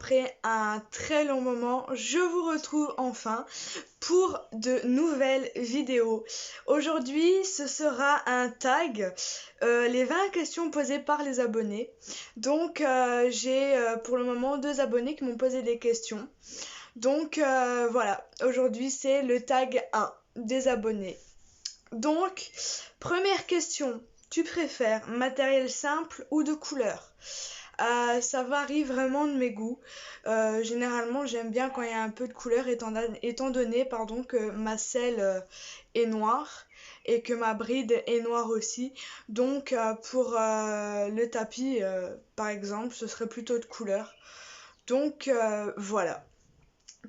après un très long moment, je vous retrouve enfin pour de nouvelles vidéos. Aujourd'hui, ce sera un tag, les 20 questions posées par les abonnés. Donc, j'ai pour le moment 2 abonnés qui m'ont posé des questions. Donc, voilà, aujourd'hui c'est le tag 1 des abonnés. Donc, première question, tu préfères matériel simple ou de couleur? Ça varie vraiment de mes goûts. Généralement, j'aime bien quand il y a un peu de couleur, étant donné que ma selle est noire et que ma bride est noire aussi. Donc, pour le tapis, par exemple, ce serait plutôt de couleur. Donc, voilà.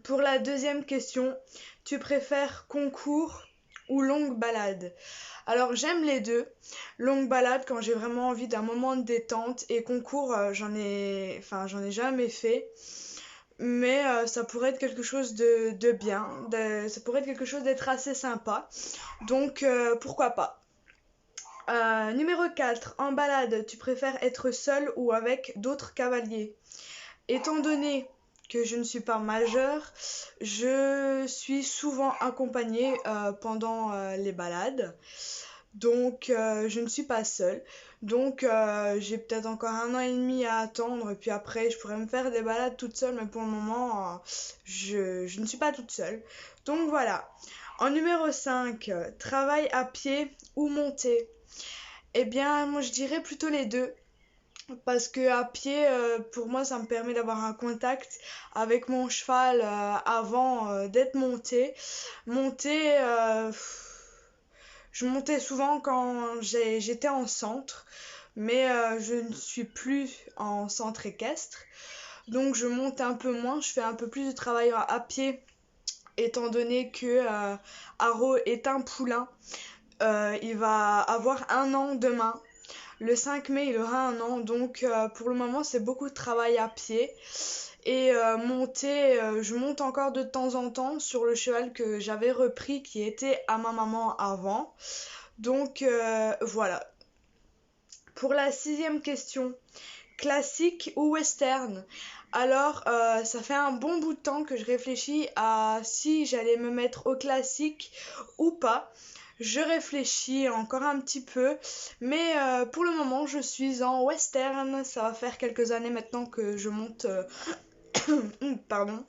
Pour la deuxième question, tu préfères concours ou longue balade? Alors j'aime les deux. Longue balade quand j'ai vraiment envie d'un moment de détente, et concours j'en ai jamais fait. Mais ça pourrait être quelque chose de bien, ça pourrait être quelque chose d'être assez sympa. Donc pourquoi pas. Numéro 4, en balade, tu préfères être seul ou avec d'autres cavaliers? Étant donné que je ne suis pas majeure, je suis souvent accompagnée pendant les balades. Donc je ne suis pas seule. Donc j'ai peut-être encore 1 an et demi à attendre. Et puis après, je pourrais me faire des balades toute seule. Mais pour le moment, je ne suis pas toute seule. Donc voilà. En numéro 5, travail à pied ou monter? Eh bien, moi je dirais plutôt les deux. Parce que à pied, pour moi, ça me permet d'avoir un contact avec mon cheval avant d'être montée. Monter, je montais souvent quand j'étais en centre, mais je ne suis plus en centre équestre. Donc je monte un peu moins, je fais un peu plus de travail à pied, étant donné que Haro est un poulain. Il va avoir 1 an demain. Le 5 mai, il aura 1 an, donc pour le moment, c'est beaucoup de travail à pied. Et monter, je monte encore de temps en temps sur le cheval que j'avais repris, qui était à ma maman avant. Donc voilà. Pour la 6e question, classique ou western? Alors, ça fait un bon bout de temps que je réfléchis à si j'allais me mettre au classique ou pas. Je réfléchis encore un petit peu, mais pour le moment, je suis en western. Ça va faire quelques années maintenant que je monte pardon,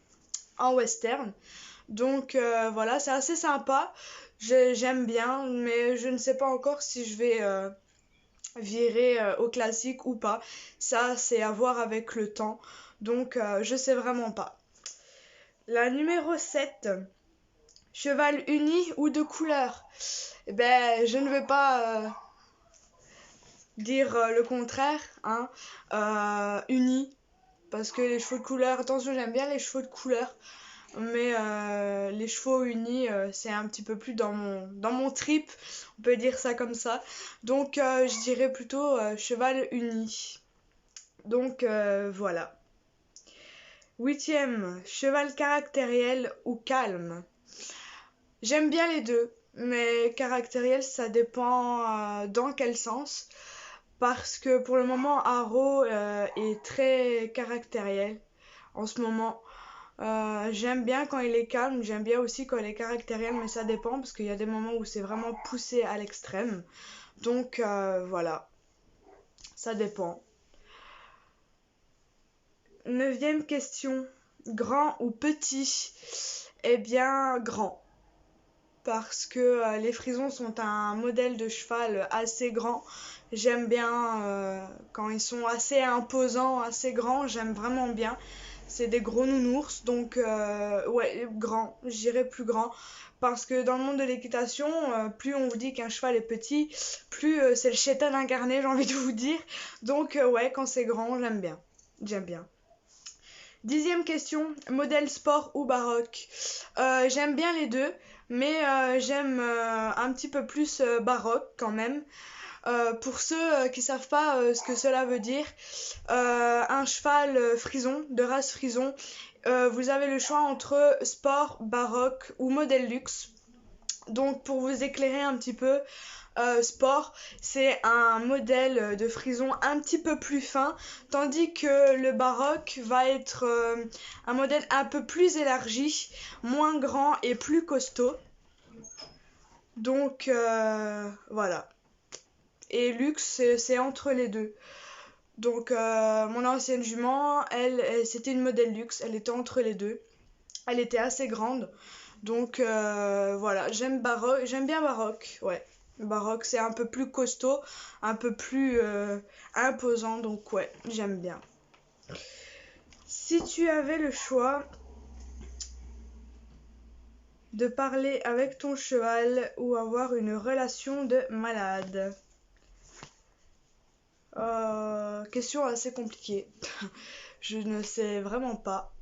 en western. Donc voilà, c'est assez sympa. J'aime bien, mais je ne sais pas encore si je vais virer au classique ou pas. Ça, c'est à voir avec le temps. Donc je sais vraiment pas. La numéro 7, cheval uni ou de couleur? Eh ben, je ne vais pas dire le contraire, hein. Uni, parce que les chevaux de couleur, attention, j'aime bien les chevaux de couleur, mais les chevaux unis, c'est un petit peu plus dans mon trip, on peut dire ça comme ça. Donc je dirais plutôt cheval uni. Donc voilà. 8e, cheval caractériel ou calme? J'aime bien les deux, mais caractériel, ça dépend dans quel sens. Parce que pour le moment, Haro est très caractériel en ce moment. J'aime bien quand il est calme, j'aime bien aussi quand il est caractériel, mais ça dépend parce qu'il y a des moments où c'est vraiment poussé à l'extrême. Donc voilà, ça dépend. 9e question, grand ou petit? Eh bien, grand. Parce que les frisons sont un modèle de cheval assez grand. J'aime bien quand ils sont assez imposants, assez grands, j'aime vraiment bien. C'est des gros nounours, donc ouais, grand, je dirais plus grand. Parce que dans le monde de l'équitation, plus on vous dit qu'un cheval est petit, plus c'est le chétan incarné, j'ai envie de vous dire. Donc ouais, quand c'est grand, j'aime bien. J'aime bien. 10e question, modèle sport ou baroque? J'aime bien les deux, mais j'aime un petit peu plus baroque quand même. Pour ceux qui savent pas ce que cela veut dire, un cheval frison, de race frison, vous avez le choix entre sport, baroque ou modèle luxe. Donc pour vous éclairer un petit peu, Sport, c'est un modèle de frison un petit peu plus fin, tandis que le baroque va être un modèle un peu plus élargi, moins grand et plus costaud. Donc voilà. Et luxe, c'est entre les deux. Donc mon ancienne jument, c'était une modèle luxe, elle était entre les deux. Elle était assez grande. Donc voilà, j'aime bien baroque, ouais. Le baroque, c'est un peu plus costaud, un peu plus imposant, donc ouais, j'aime bien. Si tu avais le choix de parler avec ton cheval ou avoir une relation de malade. Question assez compliquée. Je ne sais vraiment pas.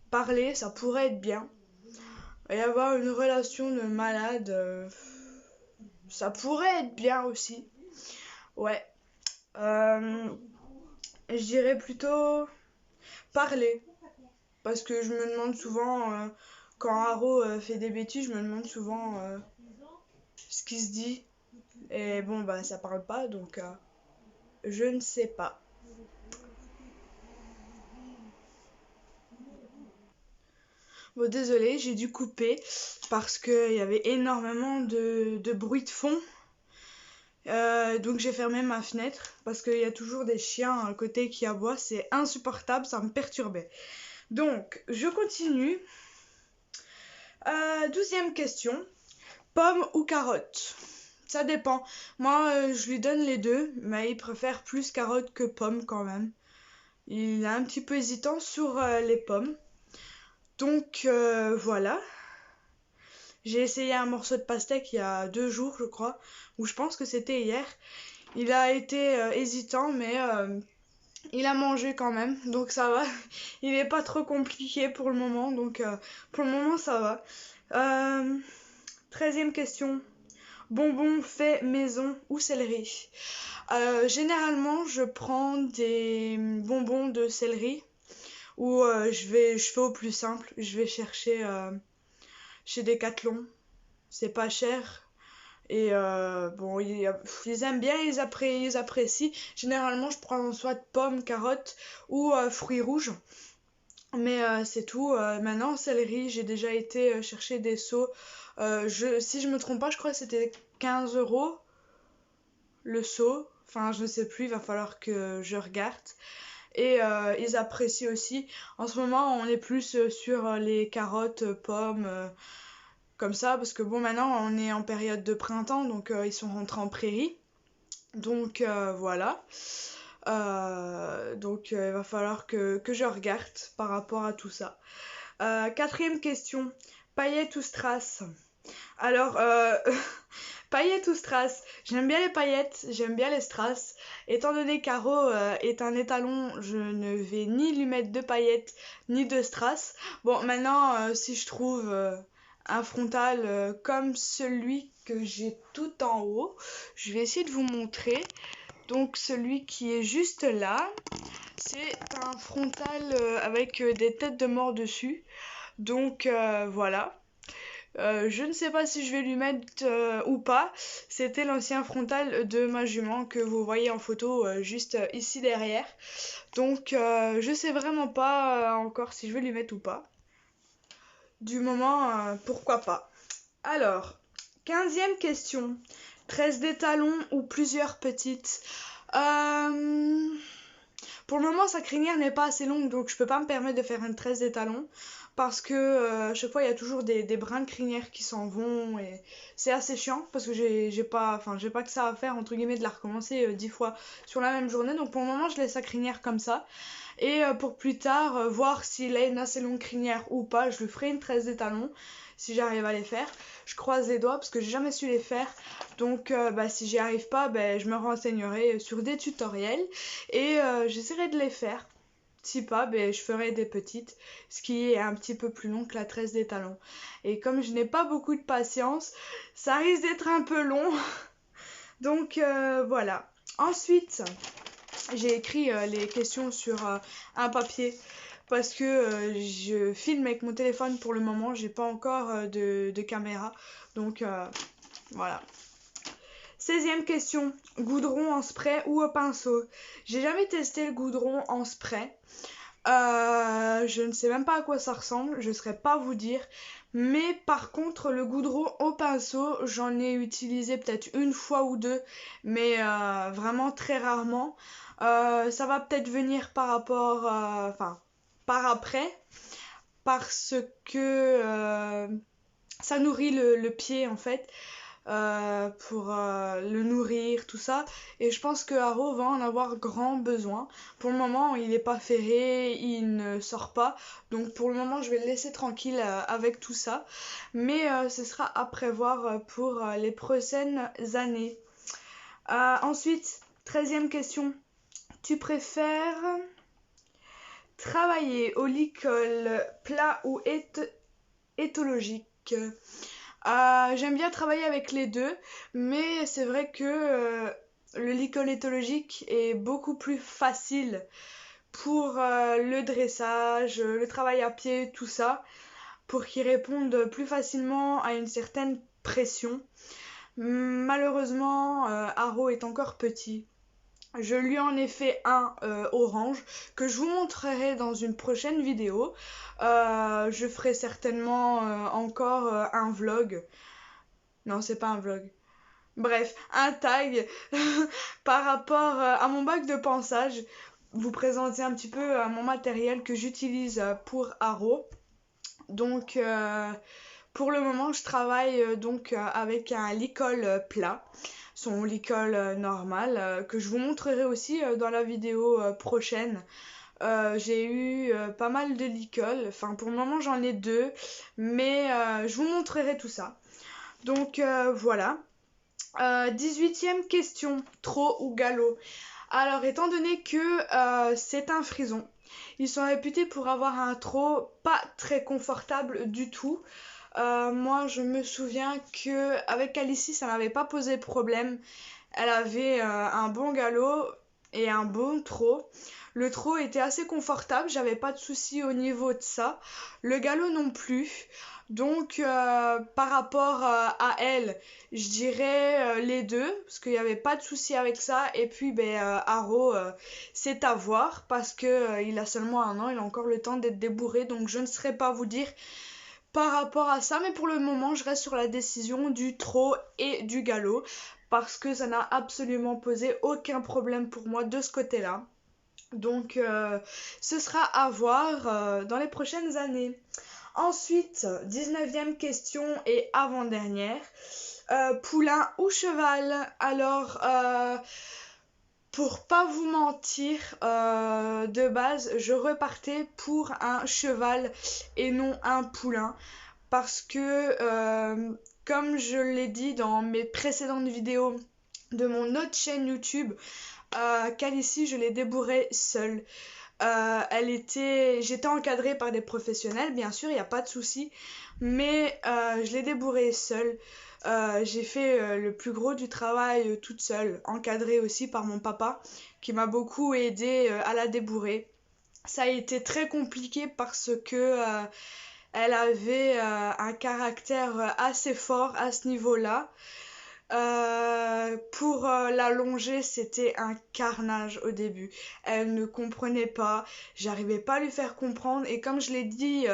Parler, ça pourrait être bien. Et avoir une relation de malade, ça pourrait être bien aussi. Ouais. Je dirais plutôt parler. Parce que je me demande souvent, quand Haro fait des bêtises, je me demande souvent ce qu'il se dit. Et bon, bah ça parle pas, donc je ne sais pas. Bon, désolé, j'ai dû couper parce qu'il y avait énormément de bruit de fond. Donc j'ai fermé ma fenêtre parce qu'il y a toujours des chiens à côté qui aboient. C'est insupportable, ça me perturbait. Donc, je continue. 12e question. Pomme ou carotte? Ça dépend. Moi, je lui donne les deux, mais il préfère plus carotte que pomme quand même. Il est un petit peu hésitant sur les pommes. Donc voilà. J'ai essayé un morceau de pastèque il y a 2 jours, je crois, ou je pense que c'était hier. Il a été hésitant, mais il a mangé quand même, donc ça va. Il n'est pas trop compliqué pour le moment, donc pour le moment ça va. 13e question. Bonbons fait maison ou céleri? Généralement, je prends des bonbons de céleri ou je fais au plus simple. Je vais chercher chez Decathlon. C'est pas cher. Et bon, ils aiment bien, ils apprécient. Généralement, je prends soit pommes, carottes ou fruits rouges. Mais c'est tout. Maintenant, céleri, j'ai déjà été chercher des seaux. Si je me trompe pas, je crois que c'était 15 € le seau. Enfin, je ne sais plus, il va falloir que je regarde. Et ils apprécient aussi. En ce moment, on est plus sur les carottes, pommes, comme ça, parce que bon, maintenant, on est en période de printemps, donc ils sont rentrés en prairie. Donc voilà. Donc il va falloir que je regarde par rapport à tout ça. 4e question. Paillettes ou strass? Alors, paillettes ou strass? J'aime bien les paillettes, j'aime bien les strass. Étant donné qu'Haro est un étalon, je ne vais ni lui mettre de paillettes ni de strass. Bon, maintenant, si je trouve un frontal comme celui que j'ai tout en haut, je vais essayer de vous montrer. Donc celui qui est juste là, c'est un frontal avec des têtes de mort dessus. Donc voilà. Je ne sais pas si je vais lui mettre ou pas. C'était l'ancien frontal de ma jument que vous voyez en photo juste ici derrière. Donc je sais vraiment pas encore si je vais lui mettre ou pas. Du moment, pourquoi pas. Alors, 15e question. 13 d'étalons ou plusieurs petites? Pour le moment, sa crinière n'est pas assez longue, donc je peux pas me permettre de faire une tresse d'étalons. Parce que à chaque fois, il y a toujours des brins de crinière qui s'en vont. Et c'est assez chiant, parce que j'ai pas que ça à faire, entre guillemets, de la recommencer 10 fois sur la même journée. Donc pour le moment, je laisse sa crinière comme ça. Et pour plus tard, voir s'il a une assez longue crinière ou pas, je lui ferai une tresse d'étalons si j'arrive à les faire. Je croise les doigts parce que j'ai jamais su les faire. Donc si j'y arrive pas, je me renseignerai sur des tutoriels et j'essaierai de les faire. Si pas, je ferai des petites, ce qui est un petit peu plus long que la tresse d'étalons. Et comme je n'ai pas beaucoup de patience, ça risque d'être un peu long. Donc voilà. Ensuite, j'ai écrit les questions sur un papier parce que je filme avec mon téléphone pour le moment, j'ai pas encore de caméra, donc voilà. 16e question, goudron en spray ou au pinceau? J'ai jamais testé le goudron en spray. Je ne sais même pas à quoi ça ressemble, je ne saurais pas vous dire. Mais par contre, le goudron au pinceau, j'en ai utilisé peut-être une fois ou deux, mais vraiment très rarement. Ça va peut-être venir par rapport, par après, parce que ça nourrit le pied en fait. Pour le nourrir, tout ça. Et je pense que Haro va en avoir grand besoin. Pour le moment, il n'est pas ferré, il ne sort pas. Donc pour le moment, je vais le laisser tranquille avec tout ça. Mais ce sera à prévoir pour les prochaines années. Ensuite, 13e question. Tu préfères travailler au licol plat ou éthologique? J'aime bien travailler avec les deux, mais c'est vrai que le licol éthologique est beaucoup plus facile pour le dressage, le travail à pied, tout ça, pour qu'ils répondent plus facilement à une certaine pression. Malheureusement, Haro est encore petit. Je lui en ai fait un orange que je vous montrerai dans une prochaine vidéo. Je ferai certainement encore un vlog. Non, c'est pas un vlog. Bref, un tag par rapport à mon bac de ponçage. Vous présenter un petit peu mon matériel que j'utilise pour Haro. Donc, pour le moment, je travaille donc avec un licol plat, son licol normal, que je vous montrerai aussi dans la vidéo prochaine. J'ai eu pas mal de licols, enfin pour le moment j'en ai deux, mais je vous montrerai tout ça. Donc voilà. 18e question, trot ou galop? Alors étant donné que c'est un frison, ils sont réputés pour avoir un trot pas très confortable du tout. Moi je me souviens que avec Alicie ça n'avait pas posé problème. Elle avait un bon galop et un bon trot. Le trot était assez confortable, j'avais pas de soucis au niveau de ça. Le galop non plus. Donc par rapport à elle, je dirais les deux, parce qu'il n'y avait pas de soucis avec ça. Et puis Haro, c'est à voir, parce que il a seulement 1 an, il a encore le temps d'être débourré. Donc je ne saurais pas vous dire par rapport à ça, mais pour le moment, je reste sur la décision du trot et du galop, parce que ça n'a absolument posé aucun problème pour moi de ce côté-là. Donc ce sera à voir dans les prochaines années. Ensuite, 19e question et avant-dernière. Poulain ou cheval? Alors, pour pas vous mentir, de base, je repartais pour un cheval et non un poulain. Parce que, comme je l'ai dit dans mes précédentes vidéos de mon autre chaîne YouTube, Calicie, je l'ai débourrée seule. J'étais encadrée par des professionnels, bien sûr, il n'y a pas de souci, mais je l'ai débourrée seule. J'ai fait le plus gros du travail toute seule, encadrée aussi par mon papa, qui m'a beaucoup aidée à la débourrer. Ça a été très compliqué parce que elle avait un caractère assez fort à ce niveau-là. Pour la longer, c'était un carnage au début. Elle ne comprenait pas, j'arrivais pas à lui faire comprendre. Et comme je l'ai dit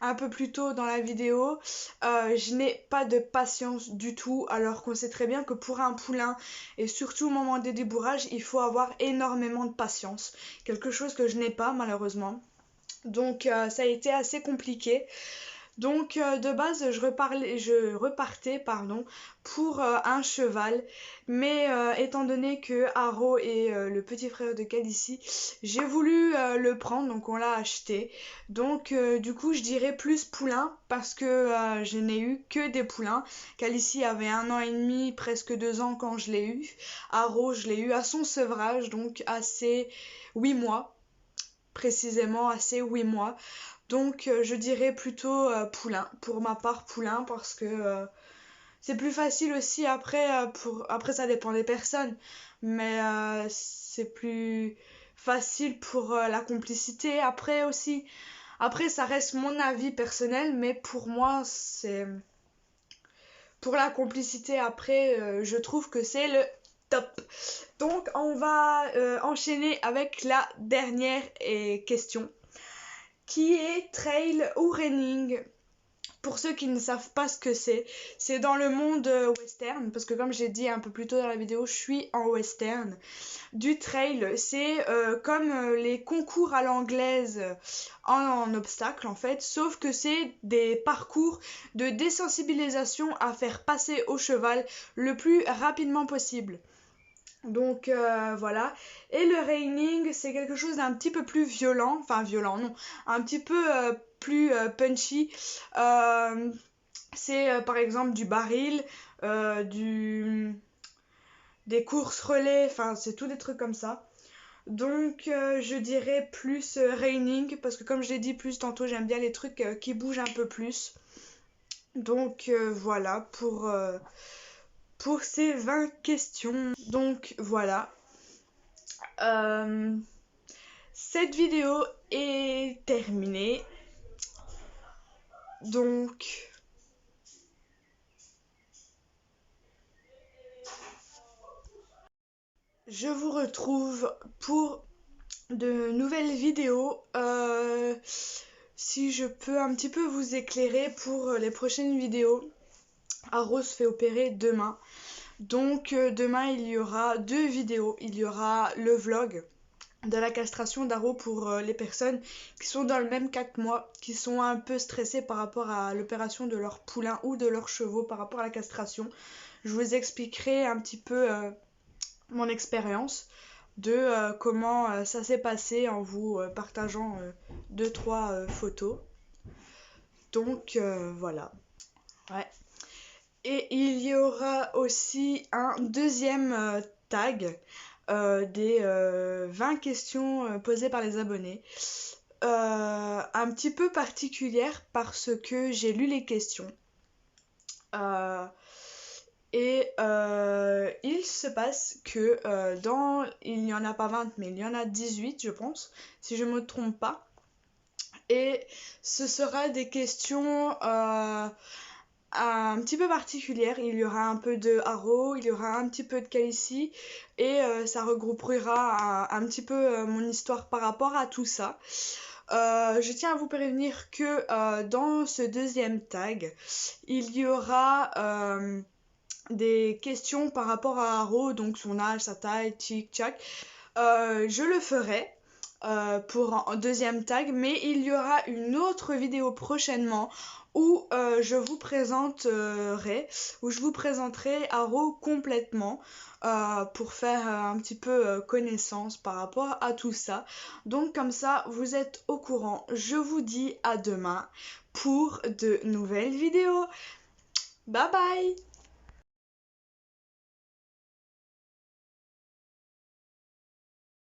un peu plus tôt dans la vidéo, je n'ai pas de patience du tout. Alors qu'on sait très bien que pour un poulain, et surtout au moment des débourrages, il faut avoir énormément de patience. Quelque chose que je n'ai pas malheureusement. Donc ça a été assez compliqué. Donc de base je repartais pour un cheval, mais étant donné que Haro est le petit frère de Calicie, j'ai voulu le prendre, donc on l'a acheté. Donc du coup je dirais plus poulain parce que je n'ai eu que des poulains. Calicie avait 1 an et demi, presque 2 ans quand je l'ai eu. Haro je l'ai eu à son sevrage, donc à ses 8 mois, précisément à ses 8 mois. Donc je dirais plutôt poulain, pour ma part poulain, parce que c'est plus facile aussi après, après ça dépend des personnes, mais c'est plus facile pour la complicité. Après aussi, après ça reste mon avis personnel, mais pour moi c'est pour la complicité. Après, je trouve que c'est le top. Donc on va enchaîner avec la dernière question, qui est trail ou running. Pour ceux qui ne savent pas ce que c'est dans le monde western, parce que comme j'ai dit un peu plus tôt dans la vidéo, je suis en western. Du trail, c'est comme les concours à l'anglaise en obstacle en fait, sauf que c'est des parcours de désensibilisation à faire passer au cheval le plus rapidement possible. Donc voilà. Et le reining, c'est quelque chose d'un petit peu plus violent, enfin violent non, un petit peu plus punchy. C'est par exemple du baril, des courses relais, enfin c'est tout des trucs comme ça. Donc je dirais plus reining, parce que comme je l'ai dit plus tantôt, j'aime bien les trucs qui bougent un peu plus. Donc voilà pour ces 20 questions. Donc voilà. Cette vidéo est terminée. Donc je vous retrouve pour de nouvelles vidéos. Si je peux un petit peu vous éclairer pour les prochaines vidéos, Aro se fait opérer demain. Donc demain il y aura 2 vidéos. Il y aura le vlog de la castration d'Aro pour les personnes qui sont dans le même cas que moi, qui sont un peu stressées par rapport à l'opération de leur poulain ou de leurs chevaux par rapport à la castration. Je vous expliquerai un petit peu mon expérience de comment ça s'est passé en vous partageant 2-3 photos. Donc voilà. Ouais. Et il y aura aussi un deuxième tag des 20 questions posées par les abonnés. Un petit peu particulière parce que j'ai lu les questions. Il se passe que il n'y en a pas 20 mais il y en a 18 je pense, si je me trompe pas. Et ce sera des questions un petit peu particulières. Il y aura un peu de Haro, il y aura un petit peu de Khaleesi et ça regroupera un petit peu mon histoire par rapport à tout ça. Je tiens à vous prévenir que dans ce deuxième tag, il y aura des questions par rapport à Haro, donc son âge, sa taille, tic-tac. Je le ferai pour un deuxième tag, mais il y aura une autre vidéo prochainement où je vous présenterai, où je vous présenterai Haro complètement pour faire un petit peu connaissance par rapport à tout ça. Donc comme ça, vous êtes au courant. Je vous dis à demain pour de nouvelles vidéos. Bye bye!